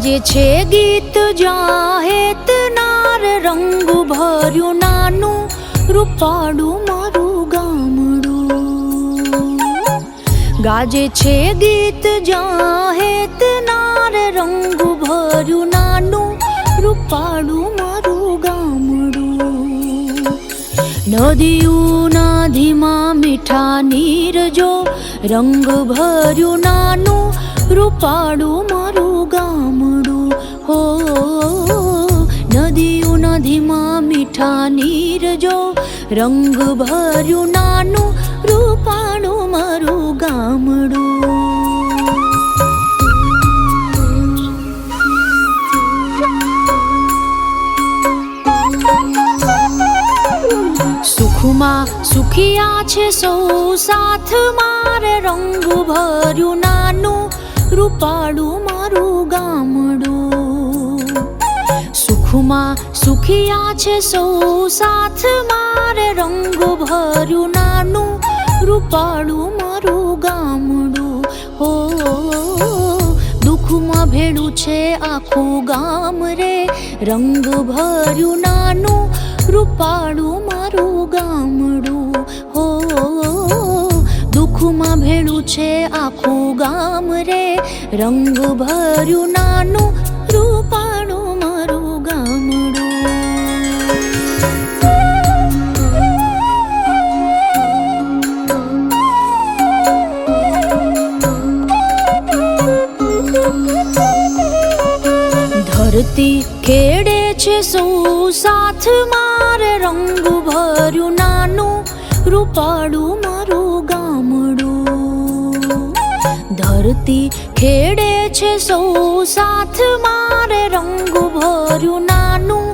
ગાજે છે ગીત જાહેત નાર રંગ ભર્યું નાનું રૂપાળું મારું ગામડું. ગાજે છે ગીત જાહેત નાર રંગ ભર્યું નાનું રૂપાળું મારું ગામડું. નદીઓના ધીમા મીઠા નીર જો રંગ ભર્યું નાનું રૂપાળું મારું ગામડું. હો નદીઓના ધીમા મીઠા નીર જો રંગ ભર્યું નાનું રૂપાળું મારું ગામડું. સુખમાં સુખિયા છે સૌ સાથ મારે રંગ ભર્યું નાનું રૂપાળું મારું ગામડું. સુખમાં સુખિયા છે સૌ સાથ મારે રંગ ભર્યું નાનું રૂપાળું મારું ગામડું. હો દુઃખમાં ભેળું છે આખું ગામ રે રંગ ભર્યું નાનું રૂપાળું મારું ગામડું. હો દુઃખમાં ભેળું છે આખું ગામ રે રંગ ભર્યું નાનું રૂપાળું મારું ગામડું. ધરતી ખેડે છે સૌ સાથ મારે રંગ ભર્યું નાનું રૂપાળું મારું ગામડું. ધરતી ખેડે છે સૌ સાથ મારે રંગ ભર્યું નાનું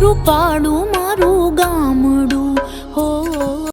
રૂપાળું મારું ગામડું.